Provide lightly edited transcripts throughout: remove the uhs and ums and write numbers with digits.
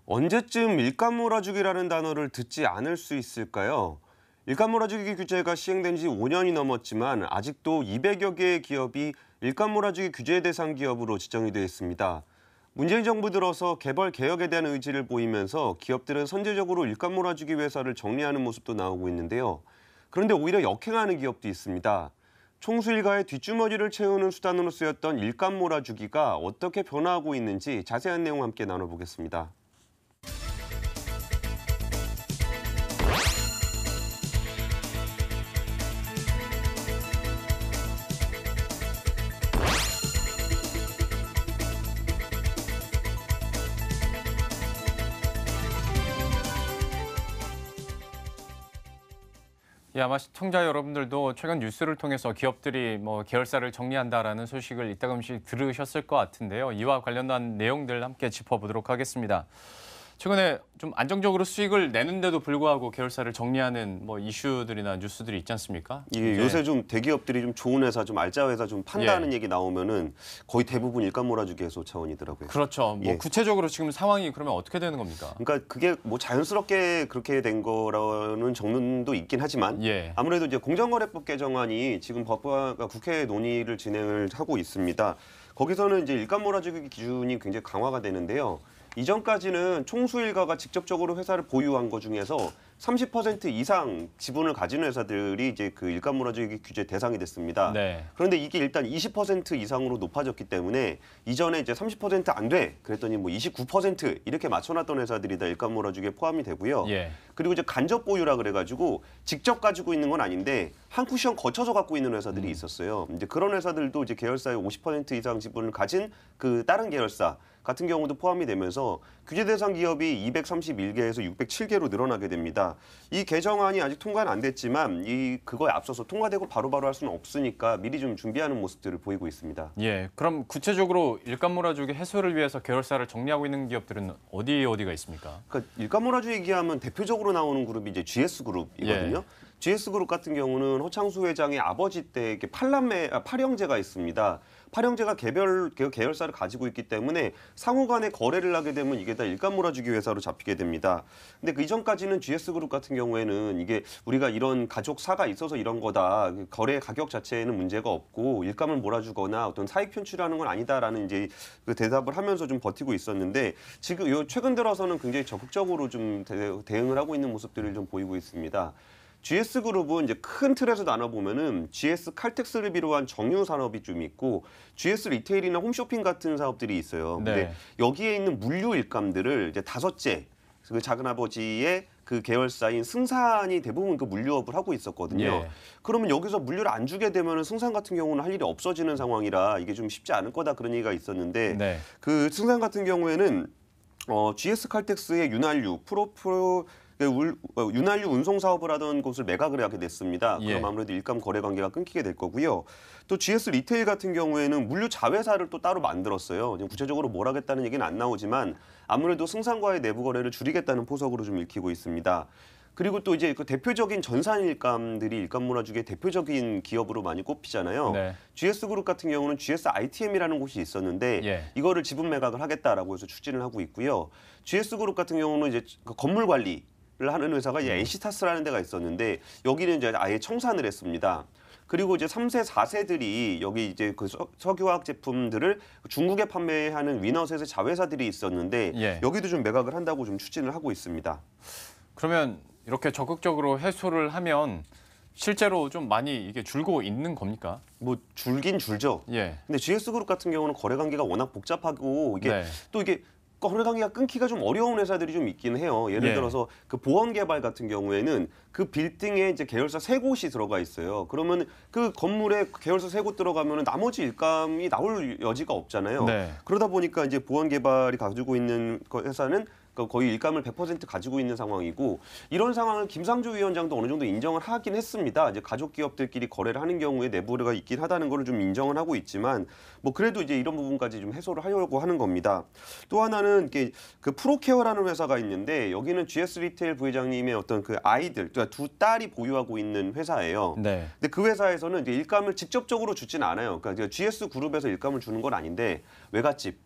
언제쯤 일감 몰아주기라는 단어를 듣지 않을 수 있을까요? 일감 몰아주기 규제가 시행된 지 5년이 넘었지만 아직도 200여 개의 기업이 일감 몰아주기 규제 대상 기업으로 지정이 되어 있습니다. 문재인 정부 들어서 개발 개혁에 대한 의지를 보이면서 기업들은 선제적으로 일감 몰아주기 회사를 정리하는 모습도 나오고 있는데요. 그런데 오히려 역행하는 기업도 있습니다. 총수 일가의 뒷주머니를 채우는 수단으로 쓰였던 일감 몰아주기가 어떻게 변화하고 있는지 자세한 내용 함께 나눠보겠습니다. 예, 아마 시청자 여러분들도 최근 뉴스를 통해서 기업들이 계열사를 정리한다라는 소식을 이따금씩 들으셨을 것 같은데요. 이와 관련한 내용들 함께 짚어보도록 하겠습니다. 최근에 좀 안정적으로 수익을 내는데도 불구하고 계열사를 정리하는 이슈들이나 뉴스들이 있지 않습니까? 예, 요새 좀 대기업들이 좀 좋은 회사, 좀 알짜 회사 좀 판다는 얘기 나오면은 거의 대부분 일감 몰아주기 해소 차원이더라고요. 그렇죠. 예. 구체적으로 지금 상황이 그러면 어떻게 되는 겁니까? 그러니까 그게 뭐 자연스럽게 그렇게 된 거라는 정론도 있긴 하지만 예. 아무래도 이제 공정거래법 개정안이 지금 법과 국회 논의를 진행을 하고 있습니다. 거기서는 이제 일감 몰아주기 기준이 굉장히 강화가 되는데요. 이전까지는 총수 일가가 직접적으로 회사를 보유한 것 중에서 30% 이상 지분을 가진 회사들이 이제 그 일감 몰아주기 규제 대상이 됐습니다. 네. 그런데 이게 일단 20% 이상으로 높아졌기 때문에 이전에 이제 30% 안 돼. 그랬더니 뭐 29% 이렇게 맞춰놨던 회사들이 다 일감 몰아주기에 포함이 되고요. 예. 그리고 이제 간접 보유라 그래가지고 직접 가지고 있는 건 아닌데 한 쿠션 거쳐서 갖고 있는 회사들이 있었어요. 이제 그런 회사들도 이제 계열사의 50% 이상 지분을 가진 그 다른 계열사 같은 경우도 포함이 되면서 규제 대상 기업이 231개에서 607개로 늘어나게 됩니다. 이 개정안이 아직 통과는 안 됐지만 그거에 앞서서 통과되고 바로바로 할 수는 없으니까 미리 좀 준비하는 모습들을 보이고 있습니다. 예. 그럼 구체적으로 일감 몰아주기 해소를 위해서 계열사를 정리하고 있는 기업들은 어디가 있습니까? 그러니까 일감 몰아주기 얘기하면 대표적으로 나오는 그룹이 이제 GS그룹이거든요. 예. GS그룹 같은 경우는 허창수 회장의 아버지 때 이렇게 팔형제가 있습니다. 팔형제가 계열사를 가지고 있기 때문에 상호 간에 거래를 하게 되면 이게 다 일감 몰아주기 회사로 잡히게 됩니다. 근데 그 이전까지는 GS그룹 같은 경우에는 이게 우리가 이런 가족사가 있어서 이런 거다. 거래 가격 자체에는 문제가 없고 일감을 몰아주거나 어떤 사익 편취라는 건 아니다라는 이제 그 대답을 하면서 좀 버티고 있었는데 지금 최근 들어서는 굉장히 적극적으로 좀 대응을 하고 있는 모습들을 좀 보이고 있습니다. GS그룹은 이제 큰 틀에서 나눠보면은 GS 칼텍스를 비롯한 정유 산업이 좀 있고 GS 리테일이나 홈쇼핑 같은 사업들이 있어요. 네. 근데 여기에 있는 물류 일감들을 이제 5째 그 작은아버지의 그 계열사인 승산이 대부분 그 물류업을 하고 있었거든요. 예. 그러면 여기서 물류를 안 주게 되면은 승산 같은 경우는 할 일이 없어지는 상황이라 이게 좀 쉽지 않을 거다 그런 얘기가 있었는데 네. 그 승산 같은 경우에는 GS 칼텍스의 윤활유, 윤활유 운송 사업을 하던 곳을 매각을 하게 됐습니다. 예. 그럼 아무래도 일감 거래 관계가 끊기게 될 거고요. 또 GS 리테일 같은 경우에는 물류 자회사를 또 따로 만들었어요. 지금 구체적으로 뭘 하겠다는 얘기는 안 나오지만 아무래도 승산과의 내부 거래를 줄이겠다는 포석으로 좀 읽히고 있습니다. 그리고 또 이제 그 대표적인 전산 일감들이 일감 몰아주기의 대표적인 기업으로 많이 꼽히잖아요. 네. GS그룹 같은 경우는 GS ITM이라는 곳이 있었는데 예. 이거를 지분 매각을 하겠다라고 해서 추진을 하고 있고요. GS그룹 같은 경우는 이제 그 건물 관리 를 하는 회사가 이제 NC타스라는 데가 있었는데 여기는 이제 아예 청산을 했습니다. 그리고 이제 3세, 4세들이 여기 이제 그 석유화학 제품들을 중국에 판매하는 위너셋의 자회사들이 있었는데 예. 여기도 좀 매각을 한다고 좀 추진을 하고 있습니다. 그러면 이렇게 적극적으로 해소를 하면 실제로 좀 많이 이게 줄고 있는 겁니까? 뭐 줄긴 줄죠. 예. 근데 GS그룹 같은 경우는 거래 관계가 워낙 복잡하고 이게 네. 또 이게 거래 관계가 끊기가 좀 어려운 회사들이 좀 있긴 해요. 예를 예. 들어서 그 보험 개발 같은 경우에는 그 빌딩에 이제 계열사 3곳이 들어가 있어요. 그러면 그 건물에 계열사 3곳 들어가면 나머지 일감이 나올 여지가 없잖아요. 네. 그러다 보니까 이제 보험 개발이 가지고 있는 회사는 거의 일감을 100% 가지고 있는 상황이고 이런 상황을 김상조 위원장도 어느 정도 인정을 하긴 했습니다. 이제 가족 기업들끼리 거래를 하는 경우에 내부가 있긴 하다는 걸 좀 인정을 하고 있지만 뭐 그래도 이제 이런 부분까지 좀 해소를 하려고 하는 겁니다. 또 하나는 그 프로케어라는 회사가 있는데 여기는 GS 리테일 부회장님의 어떤 그 아이들, 그러니까 두 딸이 보유하고 있는 회사예요. 네. 근데 그 회사에서는 이제 일감을 직접적으로 주진 않아요. 그러니까 GS 그룹에서 일감을 주는 건 아닌데 외갓집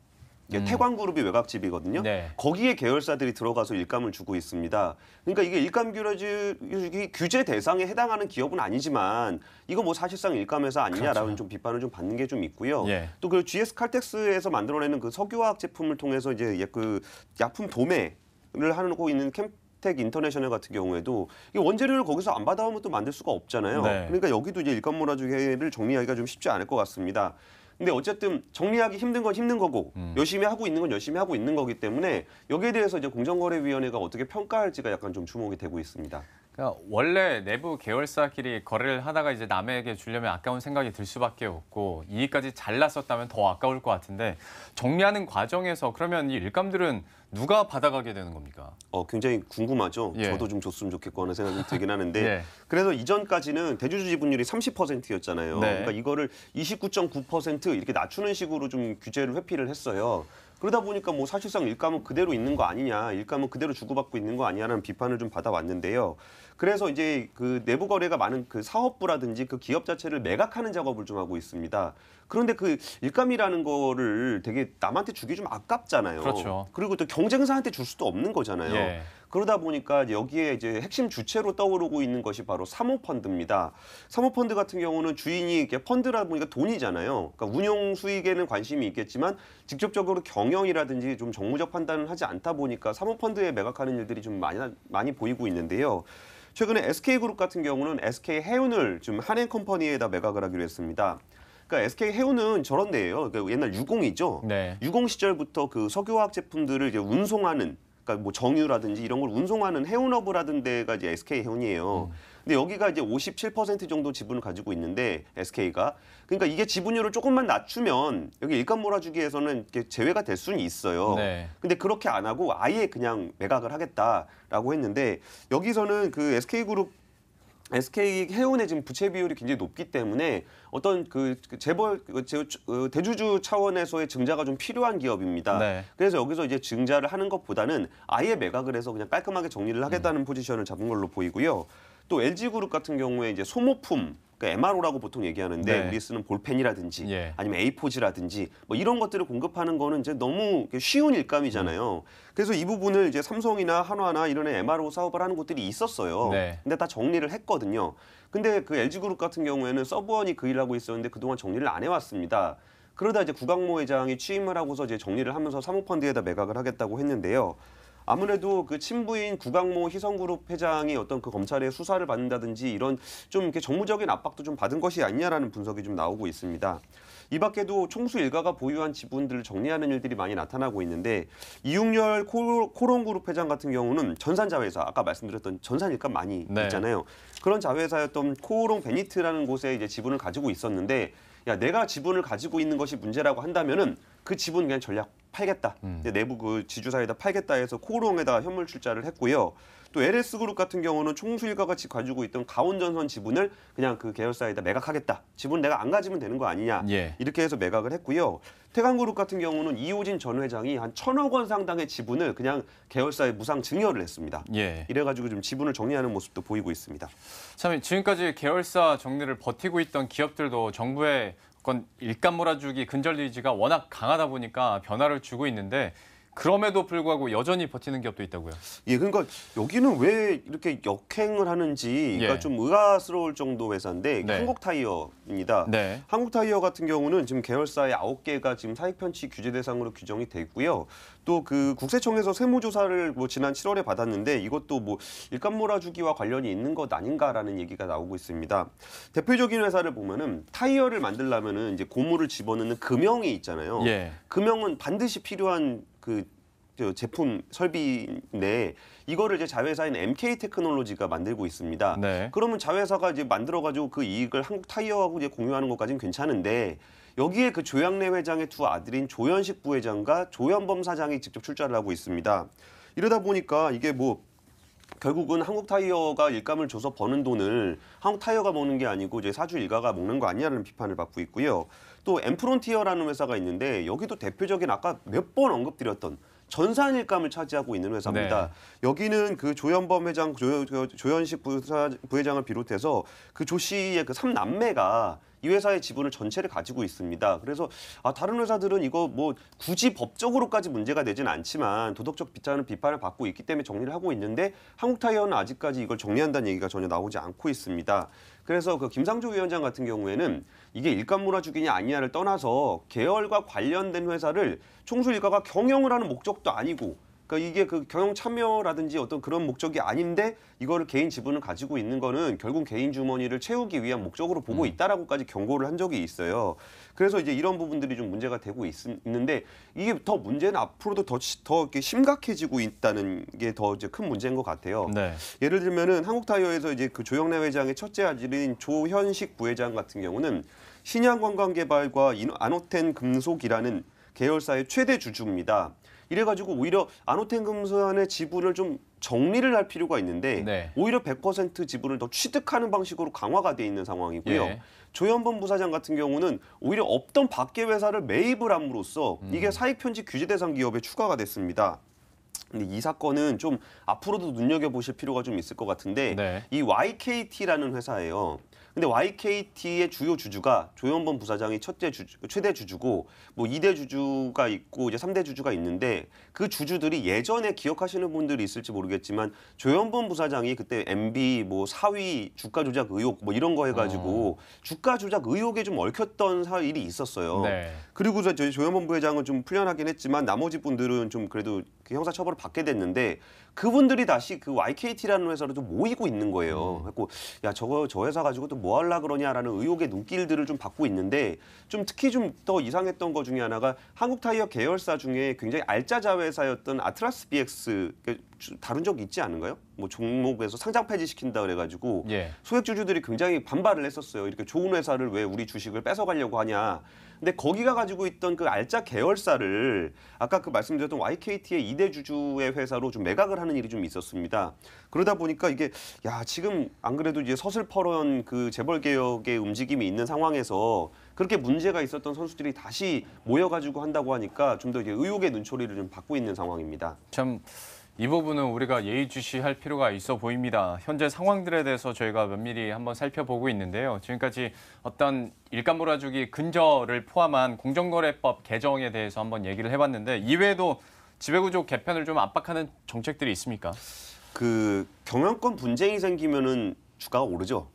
이게 태광그룹이 외곽집이거든요. 네. 거기에 계열사들이 들어가서 일감을 주고 있습니다. 그러니까 이게 일감 규제 대상에 해당하는 기업은 아니지만 이거 뭐 사실상 일감회사 아니냐라는 그렇죠. 좀 비판을 좀 받는 게 좀 있고요. 예. 또 그 GS 칼텍스에서 만들어내는 그 석유화학 제품을 통해서 이제 그 약품 도매를 하고 있는 텍 인터내셔널 같은 경우에도 이 원재료를 거기서 안 받아오면 또 만들 수가 없잖아요. 네. 그러니까 여기도 이제 일감몰아주기를 정리하기가 좀 쉽지 않을 것 같습니다. 근데 어쨌든 정리하기 힘든 건 힘든 거고 열심히 하고 있는 건 열심히 하고 있는 거기 때문에 여기에 대해서 이제 공정거래위원회가 어떻게 평가할지가 약간 좀 주목이 되고 있습니다. 그러니까 원래 내부 계열사끼리 거래를 하다가 이제 남에게 주려면 아까운 생각이 들 수밖에 없고 이익까지 잘났었다면 더 아까울 것 같은데 정리하는 과정에서 그러면 이 일감들은 누가 받아가게 되는 겁니까? 굉장히 궁금하죠. 예. 저도 좀 줬으면 좋겠고 하는 생각이 좀 들긴 하는데 예. 그래서 이전까지는 대주주 지분율이 30%였잖아요. 네. 그러니까 이거를 29.9% 이렇게 낮추는 식으로 좀 규제를 회피를 했어요. 그러다 보니까 뭐 사실상 일감은 그대로 있는 거 아니냐, 일감은 그대로 주고받고 있는 거 아니냐라는 비판을 좀 받아왔는데요. 그래서 이제 그 내부 거래가 많은 그 사업부라든지 그 기업 자체를 매각하는 작업을 좀 하고 있습니다. 그런데 그 일감이라는 거를 되게 남한테 주기 좀 아깝잖아요. 그렇죠. 그리고 또 경쟁사한테 줄 수도 없는 거잖아요. 예. 그러다 보니까 여기에 이제 핵심 주체로 떠오르고 있는 것이 바로 사모펀드입니다. 사모펀드 같은 경우는 주인이 이게 펀드라 보니까 돈이잖아요. 그러니까 운용 수익에는 관심이 있겠지만 직접적으로 경영이라든지 좀 정무적 판단을 하지 않다 보니까 사모펀드에 매각하는 일들이 좀 많이 보이고 있는데요. 최근에 SK그룹 같은 경우는 SK해운을 좀 한행컴퍼니에다 매각을 하기로 했습니다. 그러니까 SK해운은 저런 데예요. 그러니까 옛날 유공이죠. 네. 유공 시절부터 그 석유화학 제품들을 이제 운송하는 그러니까 뭐 정유라든지 이런 걸 운송하는 해운업을 데가 이제 SK해운이에요. 근데 여기가 이제 57% 정도 지분을 가지고 있는데 SK가 그러니까 이게 지분율을 조금만 낮추면 여기 일감 몰아주기에서는 이렇게 제외가 될 수는 있어요. 네. 근데 그렇게 안 하고 아예 그냥 매각을 하겠다라고 했는데 여기서는 그 SK해운의 지금 부채 비율이 굉장히 높기 때문에 어떤 재벌 대주주 차원에서의 증자가 좀 필요한 기업입니다. 네. 그래서 여기서 이제 증자를 하는 것보다는 아예 매각을 해서 그냥 깔끔하게 정리를 하겠다는 포지션을 잡은 걸로 보이고요. 또 LG그룹 같은 경우에 이제 소모품 그러니까 MRO라고 보통 얘기하는데 네. 우리 쓰는 볼펜이라든지 예. 아니면 A4지라든지 뭐 이런 것들을 공급하는 거는 이제 너무 쉬운 일감이잖아요. 그래서 이 부분을 이제 삼성이나 한화나 이런 MRO 사업을 하는 곳들이 있었어요. 네. 근데 다 정리를 했거든요. 근데 그 LG그룹 같은 경우에는 서브원이 그 일을 하고 있었는데 그동안 정리를 안 해왔습니다. 그러다 이제 구강모 회장이 취임을 하고서 이제 정리를 하면서 사모펀드에다 매각을 하겠다고 했는데요. 아무래도 그 친부인 구강모 희성그룹 회장이 어떤 그 검찰의 수사를 받는다든지 이런 좀 이렇게 정무적인 압박도 좀 받은 것이 아니냐라는 분석이 좀 나오고 있습니다. 이 밖에도 총수 일가가 보유한 지분들을 정리하는 일들이 많이 나타나고 있는데 이웅열 코롱그룹 회장 같은 경우는 전산자회사 아까 말씀드렸던 전산일감 많이 네. 있잖아요. 그런 자회사였던 코오롱 베니트라는 곳에 이제 지분을 가지고 있었는데 야 내가 지분을 가지고 있는 것이 문제라고 한다면은 그 지분 그냥 전략 팔겠다. 내부 그 지주사에다 팔겠다 해서 코오롱에다 현물 출자를 했고요. 또 LS그룹 같은 경우는 총수 일가가 가지고 있던 가온전선 지분을 그냥 그 계열사에다 매각하겠다. 지분 내가 안 가지면 되는 거 아니냐. 예. 이렇게 해서 매각을 했고요. 태광그룹 같은 경우는 이호진 전 회장이 한 1,000억 원 상당의 지분을 그냥 계열사에 무상 증여를 했습니다. 예. 이래가지고 좀 지분을 정리하는 모습도 보이고 있습니다. 참 지금까지 계열사 정리를 버티고 있던 기업들도 정부의 어떤 일감 몰아주기 근절 의지가 워낙 강하다 보니까 변화를 주고 있는데 그럼에도 불구하고 여전히 버티는 기업도 있다고요. 예, 그러니까 여기는 왜 이렇게 역행을 하는지가 예. 좀 의아스러울 정도 회사인데 네. 한국타이어입니다. 네. 한국타이어 같은 경우는 지금 계열사의 9개가 지금 사익 편취 규제 대상으로 규정이 돼 있고요. 또 그 국세청에서 세무조사를 뭐 지난 7월에 받았는데 이것도 뭐 일감 몰아주기와 관련이 있는 것 아닌가라는 얘기가 나오고 있습니다. 대표적인 회사를 보면은 타이어를 만들려면은 이제 고무를 집어넣는 금형이 있잖아요. 예. 금형은 반드시 필요한 그 제품 설비인데 이거를 이제 자회사인 MK 테크놀로지가 만들고 있습니다. 네. 그러면 자회사가 이제 만들어가지고 그 이익을 한국 타이어하고 이제 공유하는 것까지는 괜찮은데 여기에 그 조양래 회장의 두 아들인 조현식 부회장과 조현범 사장이 직접 출자를 하고 있습니다. 이러다 보니까 이게 뭐 결국은 한국 타이어가 일감을 줘서 버는 돈을 한국 타이어가 먹는 게 아니고 이제 사주 일가가 먹는 거 아니냐는 비판을 받고 있고요. 또 엠프론티어라는 회사가 있는데 여기도 대표적인 아까 몇 번 언급드렸던 전산 일감을 차지하고 있는 회사입니다. 네. 여기는 그 조현범 회장, 조현식 부회장을 비롯해서 그 조 씨의 그 3남매가 이 회사의 지분을 전체를 가지고 있습니다. 그래서 다른 회사들은 이거 뭐 굳이 법적으로까지 문제가 되진 않지만 도덕적 비판을 받고 있기 때문에 정리를 하고 있는데 한국타이어는 아직까지 이걸 정리한다는 얘기가 전혀 나오지 않고 있습니다. 그래서 그 김상조 위원장 같은 경우에는 이게 일감몰아주기냐 아니냐를 떠나서 계열과 관련된 회사를 총수 일가가 경영을 하는 목적도 아니고 그러니까 이게 그 경영 참여라든지 어떤 그런 목적이 아닌데 이거를 개인 지분을 가지고 있는 거는 결국 개인 주머니를 채우기 위한 목적으로 보고 있다라고까지 경고를 한 적이 있어요. 그래서 이제 이런 부분들이 좀 문제가 되고 있는데 이게 더 문제는 앞으로도 더 이렇게 심각해지고 있다는 게 더 이제 큰 문제인 것 같아요. 네. 예를 들면은 한국타이어에서 이제 그 조영래 회장의 첫째 아들인 조현식 부회장 같은 경우는 신양관광개발과 아노텐 금속이라는 계열사의 최대 주주입니다. 이래가지고 오히려 아노텐 금속의 지분을 좀 정리를 할 필요가 있는데 네. 오히려 100% 지분을 더 취득하는 방식으로 강화가 돼 있는 상황이고요. 예. 조현범 부사장 같은 경우는 오히려 없던 밖의 회사를 매입을 함으로써 이게 사익 편집 규제 대상 기업에 추가가 됐습니다. 근데 이 사건은 좀 앞으로도 눈여겨보실 필요가 좀 있을 것 같은데 네. 이 YKT라는 회사예요. 근데 YKT의 주요 주주가 조현범 부사장이 최대 주주고 뭐 2대 주주가 있고 이제 3대 주주가 있는데 그 주주들이 예전에 기억하시는 분들이 있을지 모르겠지만 조현범 부사장이 그때 MB 뭐 사위 주가 조작 의혹 뭐 이런 거 해가지고 주가 조작 의혹에 좀 얽혔던 일이 있었어요. 네. 그리고 저희 조현범 부회장은 좀 풀려나긴 했지만 나머지 분들은 좀 그래도 그 형사처벌을 받게 됐는데 그분들이 다시 그 YKT라는 회사로 좀 모이고 있는 거예요. 그래서 야 저 회사 가지고 또 뭐 하려 그러냐라는 의혹의 눈길들을 좀 받고 있는데 좀 특히 좀 더 이상했던 것 중에 하나가 한국타이어 계열사 중에 굉장히 알짜 자회사였던 아트라스 BX 다룬 적 있지 않은가요? 뭐 종목에서 상장 폐지시킨다 그래가지고 예. 소액 주주들이 굉장히 반발을 했었어요. 이렇게 좋은 회사를 왜 우리 주식을 뺏어가려고 하냐. 근데 거기가 가지고 있던 그 알짜 계열사를 아까 그 말씀드렸던 YKT의 2대 주주의 회사로 좀 매각을 하는 일이 좀 있었습니다. 그러다 보니까 이게 지금 안 그래도 이제 서슬퍼런 그 재벌 개혁의 움직임이 있는 상황에서 그렇게 문제가 있었던 선수들이 다시 모여가지고 한다고 하니까 좀 더 의혹의 눈초리를 좀 받고 있는 상황입니다. 참 이 부분은 우리가 예의주시할 필요가 있어 보입니다. 현재 상황들에 대해서 저희가 면밀히 한번 살펴보고 있는데요. 지금까지 어떤 일감 몰아주기 근저를 포함한 공정거래법 개정에 대해서 한번 얘기를 해봤는데 이외에도 지배구조 개편을 좀 압박하는 정책들이 있습니까? 그 경영권 분쟁이 생기면은 주가가 오르죠.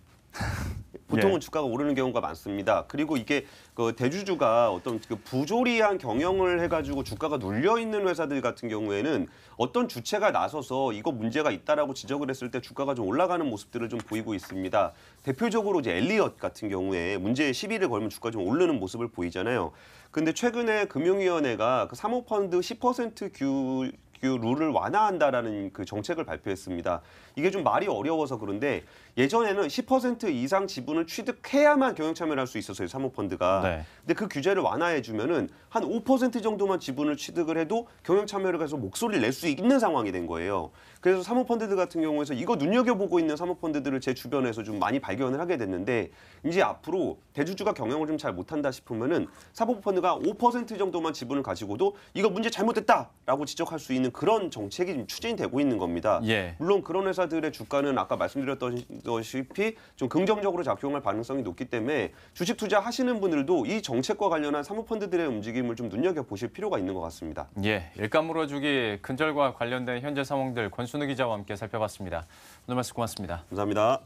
보통은 예. 주가가 오르는 경우가 많습니다. 그리고 이게 그 대주주가 어떤 그 부조리한 경영을 해가지고 주가가 눌려 있는 회사들 같은 경우에는 어떤 주체가 나서서 이거 문제가 있다라고 지적을 했을 때 주가가 좀 올라가는 모습들을 좀 보이고 있습니다. 대표적으로 이제 엘리엇 같은 경우에 문제의 시비를 걸면 주가 좀 오르는 모습을 보이잖아요. 근데 최근에 금융위원회가 그 사모펀드 10% 룰을 완화한다라는 그 정책을 발표했습니다. 이게 좀 말이 어려워서 그런데 예전에는 10% 이상 지분을 취득해야만 경영 참여를 할 수 있었어요, 사모펀드가. 네. 근데 그 규제를 완화해주면은 한 5% 정도만 지분을 취득을 해도 경영 참여를 해서 목소리를 낼 수 있는 상황이 된 거예요. 그래서 사모펀드들 같은 경우에서 이거 눈여겨보고 있는 사모펀드들을 제 주변에서 좀 많이 발견을 하게 됐는데 이제 앞으로 대주주가 경영을 좀 잘 못한다 싶으면은 사모펀드가 5% 정도만 지분을 가지고도 이거 문제 잘못됐다라고 지적할 수 있는 그런 정책이 좀 추진되고 있는 겁니다. 예. 물론 그런 회사들의 주가는 아까 말씀드렸다시피 좀 긍정적으로 작용할 가능성이 높기 때문에 주식 투자하시는 분들도 이 정책과 관련한 사모펀드들의 움직임을 좀 눈여겨보실 필요가 있는 것 같습니다. 예, 일감 물어주기 근절과 관련된 현재 상황들 권순우 기자와 함께 살펴봤습니다. 오늘 말씀 고맙습니다. 감사합니다.